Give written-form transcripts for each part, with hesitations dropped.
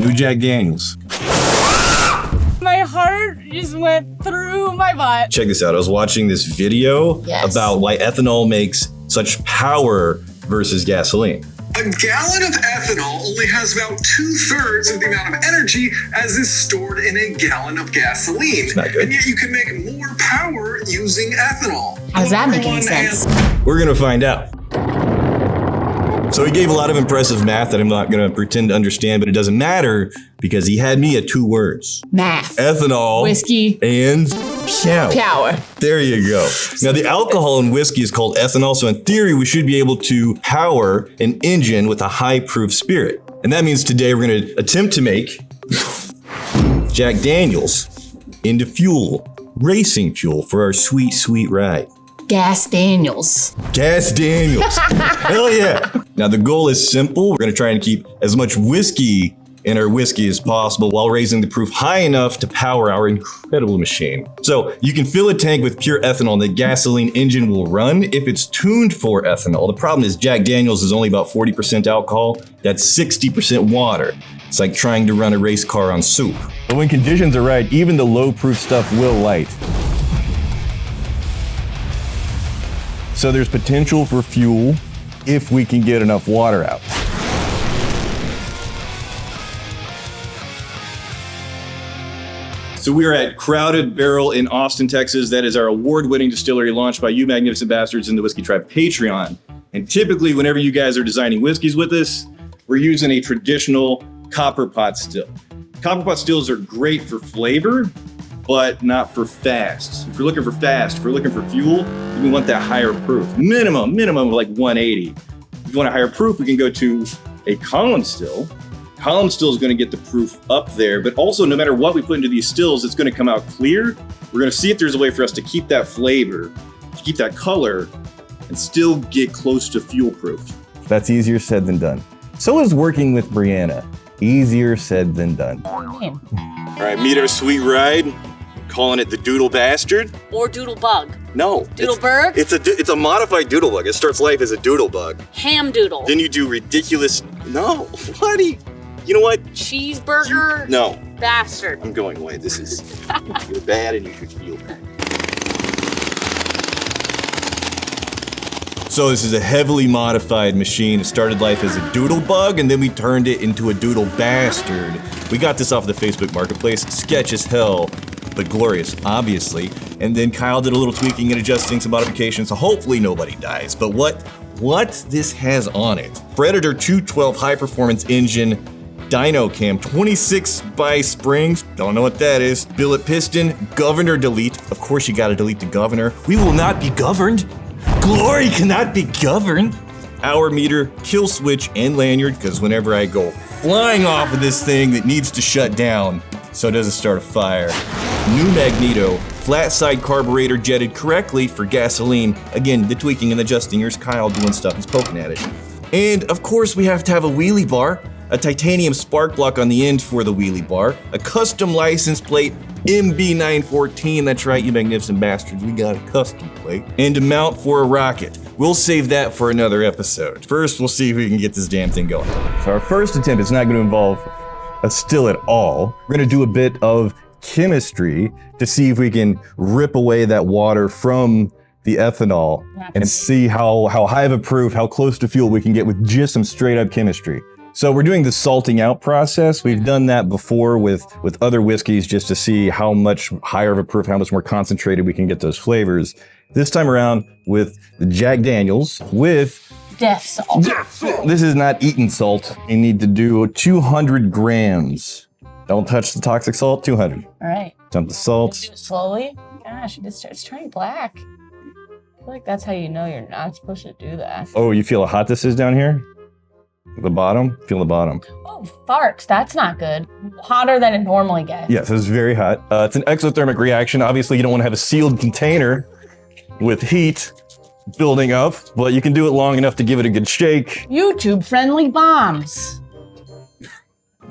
New Jack Daniels. My heart just went through my butt. Check this out. I was watching this video about why ethanol makes such power versus gasoline. A gallon of ethanol only has about 2/3 of the amount of energy as is stored in a gallon of gasoline. It's not good. And yet you can make more power using ethanol. How's that make any sense? We're gonna find out. So he gave a lot of impressive math that I'm not gonna pretend to understand, but it doesn't matter because he had me at 2 words. Math. Ethanol. Whiskey. And Power. There you go. Now the alcohol in whiskey is called ethanol, so in theory we should be able to power an engine with a high proof spirit. And that means today we're gonna attempt to make Jack Daniels into fuel, racing fuel for our sweet, sweet ride. Gas Daniels. Gas Daniels. Hell yeah. Now the goal is simple. We're gonna try and keep as much whiskey in our whiskey as possible while raising the proof high enough to power our incredible machine. So you can fill a tank with pure ethanol and the gasoline engine will run if it's tuned for ethanol. The problem is Jack Daniels is only about 40% alcohol. That's 60% water. It's like trying to run a race car on soup. But when conditions are right, even the low proof stuff will light. So there's potential for fuel if we can get enough water out. So we are at Crowded Barrel in Austin, Texas. That is our award-winning distillery launched by you magnificent bastards in the Whiskey Tribe Patreon. And typically, whenever you guys are designing whiskeys with us, we're using a traditional copper pot still. Copper pot stills are great for flavor, but not for fast. If you're looking for fast, if you're looking for fuel, we want that higher proof. Minimum of like 180. If you want a higher proof, we can go to a column still. Column still is going to get the proof up there, but also no matter what we put into these stills, it's going to come out clear. We're going to see if there's a way for us to keep that flavor, to keep that color, and still get close to fuel proof. That's easier said than done. So is working with Brianna. Easier said than done. All right, meet our sweet ride. Calling it the Doodle Bastard. Or Doodle Bug. No. Doodleberg? It's a modified doodle bug. It starts life as a doodle bug. Ham doodle. Then you do ridiculous, no, what do you know what? Cheeseburger. No. Bastard. I'm going away. This is, you're bad and you should feel bad. So this is a heavily modified machine. It started life as a doodle bug and then we turned it into a doodle bastard. We got this off the Facebook Marketplace. Sketch as hell, but glorious, obviously. And then Kyle did a little tweaking and adjusting some modifications, so hopefully nobody dies. But what this has on it? Predator 212 high performance engine, dyno cam, 26 by springs, don't know what that is. Billet piston, governor delete. Of course you gotta delete the governor. We will not be governed. Glory cannot be governed. Hour meter, kill switch, and lanyard, because whenever I go flying off of this thing that needs to shut down so it doesn't start a fire. New magneto, flat side carburetor jetted correctly for gasoline. Again, the tweaking and adjusting, here's Kyle doing stuff, he's poking at it. And of course we have to have a wheelie bar, a titanium spark block on the end for the wheelie bar, a custom license plate, MB914, that's right, you magnificent bastards, we got a custom plate, and a mount for a rocket. We'll save that for another episode. First, we'll see if we can get this damn thing going. So our first attempt is not gonna involve a still at all. We're gonna do a bit of chemistry to see if we can rip away that water from the ethanol and see how high of a proof, how close to fuel we can get with just some straight up chemistry. So we're doing the salting out process. We've done that before with other whiskeys just to see how much higher of a proof, how much more concentrated we can get those flavors. This time around with the Jack Daniels with Death salt. This is not eaten salt. You need to do 200 grams. Don't touch the toxic salt, 200. All right. Dump the salt. Do it slowly. Gosh, it just starts turning black. I feel like that's how you know you're not supposed to do that. Oh, you feel how hot this is down here? The bottom? Feel the bottom. Oh, farts. That's not good. Hotter than it normally gets. Yes, it's very hot. It's an exothermic reaction. Obviously, you don't want to have a sealed container with heat building up, but you can do it long enough to give it a good shake. YouTube-friendly bombs.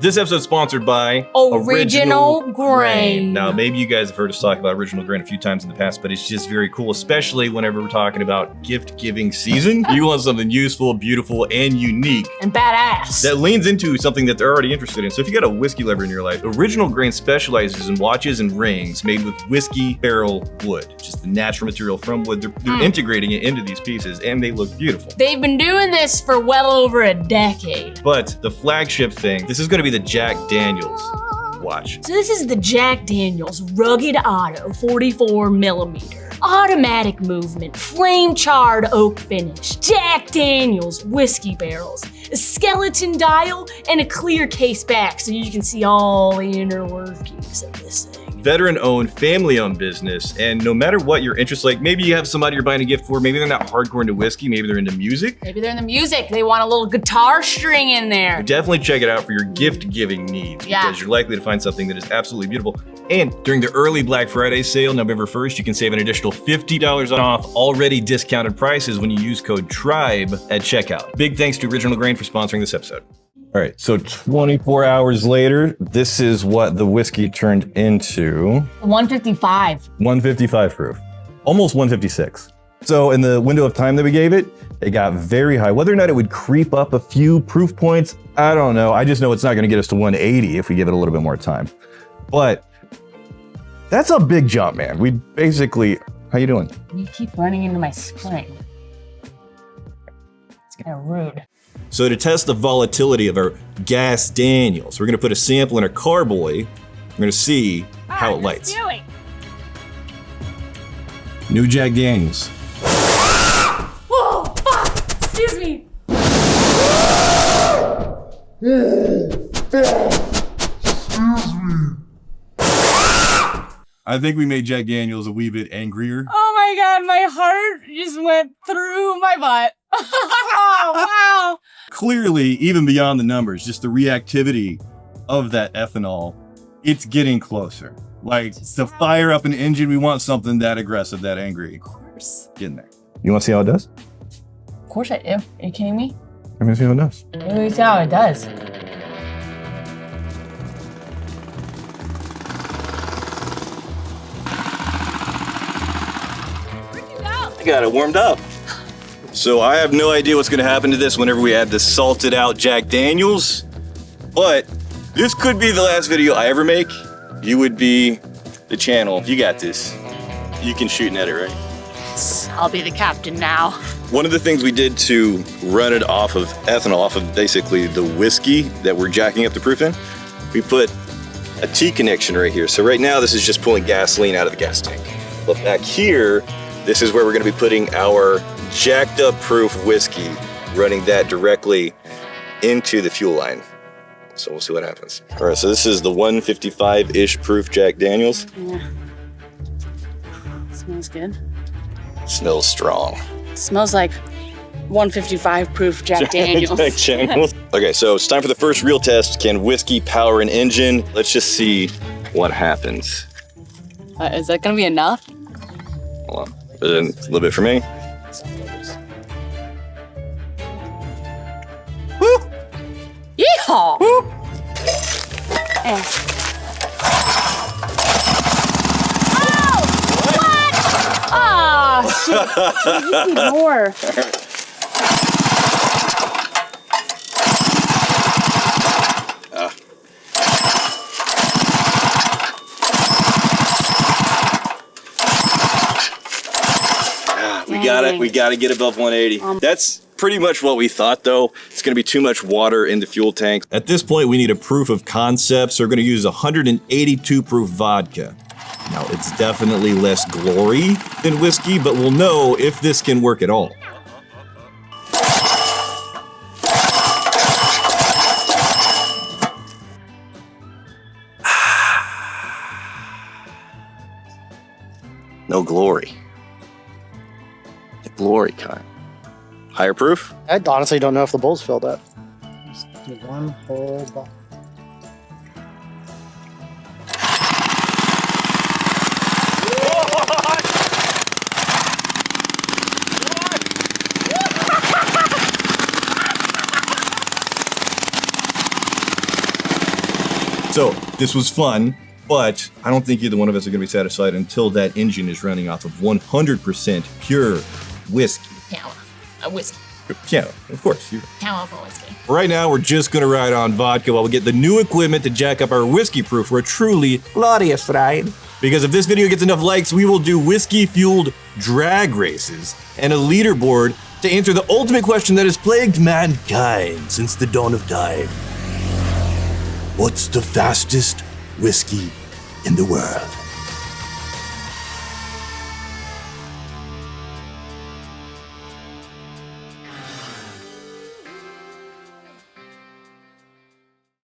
This episode's sponsored by Original Grain. Now, maybe you guys have heard us talk about Original Grain a few times in the past, but it's just very cool, especially whenever we're talking about gift-giving season. You want something useful, beautiful, and unique. And badass. That leans into something that they're already interested in. So if you got a whiskey lover in your life, Original Grain specializes in watches and rings made with whiskey barrel wood, just the natural material from wood. They're integrating it into these pieces, and they look beautiful. They've been doing this for well over a decade. But the flagship thing, this is going to be the Jack Daniels watch. So this is the Jack Daniels Rugged Auto 44 millimeter. Automatic movement, flame charred oak finish, Jack Daniels whiskey barrels, a skeleton dial, and a clear case back so you can see all the inner workings of this thing. Veteran-owned, family-owned business, and no matter what your interest, like maybe you have somebody you're buying a gift for, maybe they're not hardcore into whiskey, maybe they're into music. Maybe they're into music, they want a little guitar string in there. Definitely check it out for your gift-giving needs because you're likely to find something that is absolutely beautiful. And during the early Black Friday sale, November 1st, you can save an additional $50 off already discounted prices when you use code TRIBE at checkout. Big thanks to Original Grain for sponsoring this episode. All right, so 24 hours later, this is what the whiskey turned into. 155. 155 proof, almost 156. So in the window of time that we gave it, it got very high. Whether or not it would creep up a few proof points, I don't know. I just know it's not gonna get us to 180 if we give it a little bit more time. But that's a big jump, man. We basically, how you doing? You keep running into my screen. It's kind of rude. So to test the volatility of our Gas Daniels, we're gonna put a sample in our carboy. We're gonna see how it lights. New Jack Daniels. Whoa, fuck, excuse me. I think we made Jack Daniels a wee bit angrier. Oh my God, my heart just went through my butt. Wow. Clearly, even beyond the numbers, just the reactivity of that ethanol, it's getting closer. Like, to fire up an engine, we want something that aggressive, that angry. Of course. Get in there. You want to see how it does? Of course I do. Are you kidding me? Let me see how it does. Let me see how it does. I got it warmed up. So I have no idea what's gonna happen to this whenever we add the salted out Jack Daniels, but this could be the last video I ever make. You would be the channel. You got this. You can shoot and edit, right? I'll be the captain now. One of the things we did to run it off of ethanol, off of basically the whiskey that we're jacking up the proof in, we put a T connection right here. So right now this is just pulling gasoline out of the gas tank. But back here, this is where we're gonna be putting our jacked up proof whiskey, running that directly into the fuel line. So we'll see what happens. All right, so this is the 155-ish proof Jack Daniels. Yeah. Smells good. Smells strong. Smells like 155 proof Jack Daniels. Jack Daniels. Okay, so it's time for the first real test. Can whiskey power an engine? Let's just see what happens. Is that gonna be enough? Hold on. A little bit for me. Woo! Yeehaw! Woo! Eh. Oh! What? Ah, shit. You need more. We gotta get above 180. That's pretty much what we thought though. It's gonna be too much water in the fuel tank. At this point, we need a proof of concept, so we're gonna use 182 proof vodka. Now, it's definitely less glory than whiskey, but we'll know if this can work at all. No glory. The glory kind. Higher proof? I honestly don't know if the bowl's filled up. Just do one whole bottle. So this was fun, but I don't think either one of us are going to be satisfied until that engine is running off of 100% pure whiskey. Cow. A whiskey. Yeah, of course. Cow for whiskey. Right now, we're just going to ride on vodka while we get the new equipment to jack up our whiskey proof for a truly glorious ride. Because if this video gets enough likes, we will do whiskey-fueled drag races and a leaderboard to answer the ultimate question that has plagued mankind since the dawn of time. What's the fastest whiskey in the world?